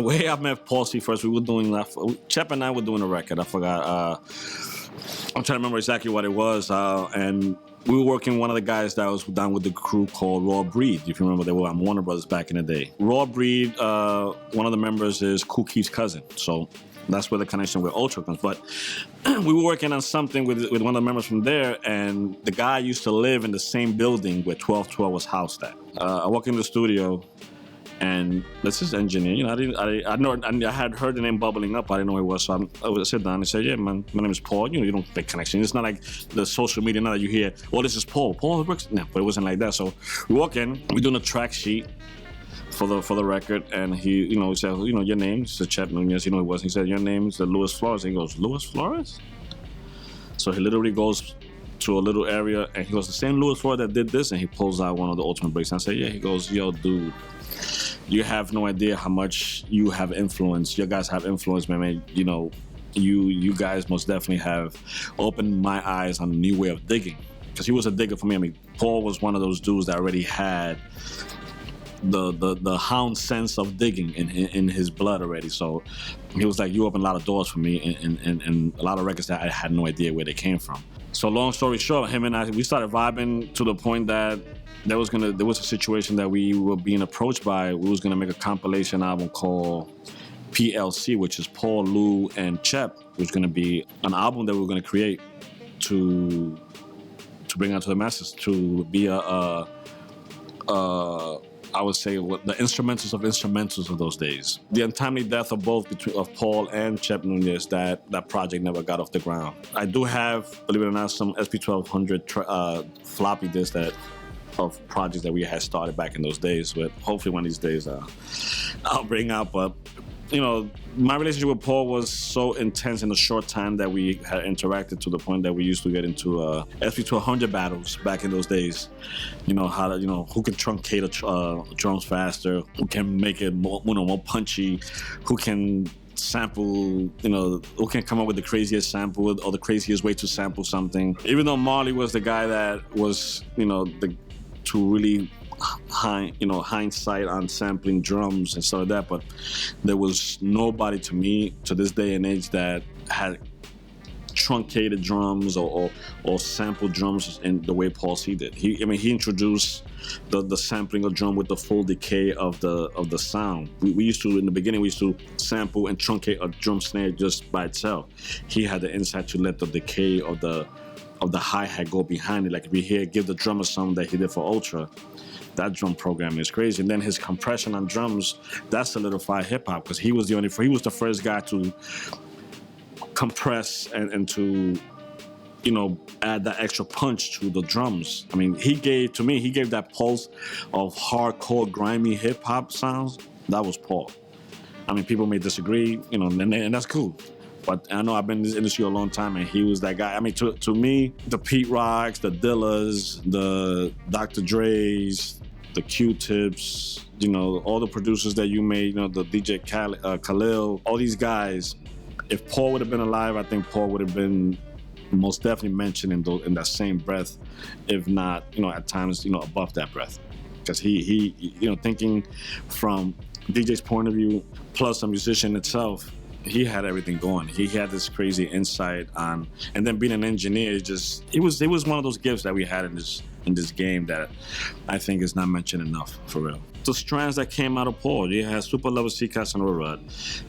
the way I met Paul C first, we were doing Chep and I were doing a record. I forgot. I'm trying to remember exactly what it was, and we were working one of the guys that was down with the crew called Raw Breed. If you remember, they were on Warner Brothers back in the day. Raw Breed, one of the members is Kool Keith's cousin, so that's where the connection with Ultra comes. But we were working on something with one of the members from there, and the guy used to live in the same building where 1212 was housed at. I walk in the studio, and this is engineer. You know, I had heard the name bubbling up. I didn't know who it was, so I would sit down and say, "Yeah, man, my name is Paul." You know, you don't make connection. It's not like the social media now that you hear, "Oh, this is Paul. Paul works." No, but it wasn't like that. So we walk in, we're doing a track sheet for the record, and he, you know, he said, "You know, your name is Chet Nunez." You know, it was. He said, "Your name is Luis Flores." And he goes, "Luis Flores?" So he literally goes to a little area, and he goes, "The same Luis Flores that did this," and he pulls out one of the Ultimate Breaks. And I say, "Yeah." He goes, "Yo, dude, you have no idea how much you have influence. Your guys have influence, man. You know, you guys most definitely have opened my eyes on a new way of digging." Because he was a digger for me. I mean, Paul was one of those dudes that already had the hound sense of digging in his blood already. So he was like, "You opened a lot of doors for me and a lot of records that I had no idea where they came from." So long story short, him and I, we started vibing to the point that there was a situation that we were being approached by. We was gonna make a compilation album called PLC, which is Paul, Lou, and Chep. It was gonna be an album that we were gonna create to bring out to the masses, to be I would say what the instrumentals of those days. The untimely death of both of Paul and Chep Nunez, that project never got off the ground. I do have, believe it or not, some SP1200 floppy disks of projects that we had started back in those days, but hopefully one of these days I'll bring out. But you know, my relationship with Paul was so intense in the short time that we had interacted, to the point that we used to get into SP1200 battles back in those days. You know, who can truncate drums faster, who can make it more punchy, who can sample, you know, who can come up with the craziest sample or the craziest way to sample something. Even though Marley was the guy that was, you know, to really hindsight on sampling drums and stuff like that, but there was nobody to me to this day and age that had truncated drums or sampled drums in the way Paul C did. He introduced the sampling of drum with the full decay of the sound. We used to, in the beginning, we used to sample and truncate a drum snare just by itself. He had the insight to let the decay of the hi-hat go behind it. Like if you hear Give the Drummer Some that he did for Ultra, that drum program is crazy. And then his compression on drums, that solidified hip hop, because he was the first guy to compress and to, you know, add that extra punch to the drums. I mean, he gave that pulse of hardcore, grimy hip hop sounds. That was Paul. I mean, people may disagree, you know, and that's cool. But I know I've been in this industry a long time, and he was that guy. I mean, to me, the Pete Rocks, the Dillas, the Dr. Dre's, the Q-Tips, you know, all the producers that you made, you know, the DJ Khalil, all these guys. If Paul would have been alive, I think Paul would have been most definitely mentioned in that same breath, if not, you know, at times, you know, above that breath. Because he, you know, thinking from DJ's point of view, plus a musician itself, he had everything going. He had this crazy insight on, and then being an engineer, it was one of those gifts that we had in this game that I think is not mentioned enough, for real. The strands that came out of Paul, you had Super Level C-Cast and Rud,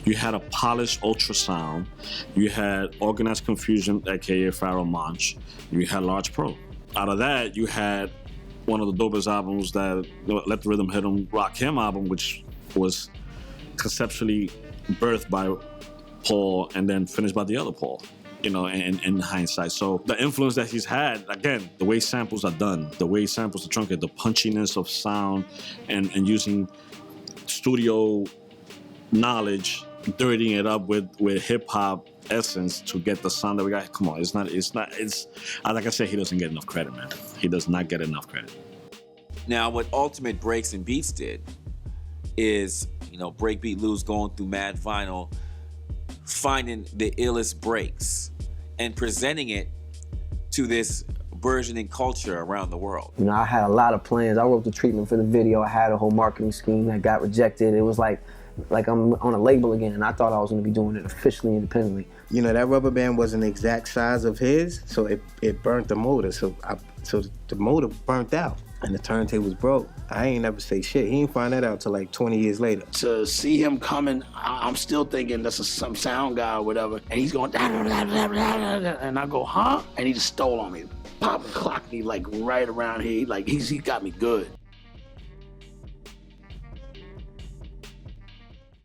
you had a polished ultrasound, you had Organized Confusion, aka Pharaoh Monch, you had Large Pro. Out of that, you had one of the dopest albums, that Let the Rhythm Hit 'Em, Rock Him album, which was conceptually birthed by Paul and then finished by the other Paul, you know, in hindsight. So the influence that he's had, again, the way samples are done, the way samples are truncated, the punchiness of sound, and using studio knowledge, dirtying it up with hip hop essence to get the sound that we got. Come on, it's like I said, he doesn't get enough credit, man. He does not get enough credit. Now, what Ultimate Breaks and Beats did is, you know, BreakBeat Lou's going through Mad Vinyl, finding the illest breaks and presenting it to this burgeoning culture around the world. You know, I had a lot of plans. I wrote the treatment for the video. I had a whole marketing scheme that got rejected. It was like like I'm on a label again, and I thought I was gonna be doing it officially independently. You know, that rubber band wasn't the exact size of his, so it burnt the motor. So the motor burnt out, and the turntables broke. I ain't never say shit. He ain't find that out till like 20 years later. To see him coming, I'm still thinking that's some sound guy or whatever, and he's going, and I go, huh? And he just stole on me. Pop and clocked me like right around here. Like he got me good.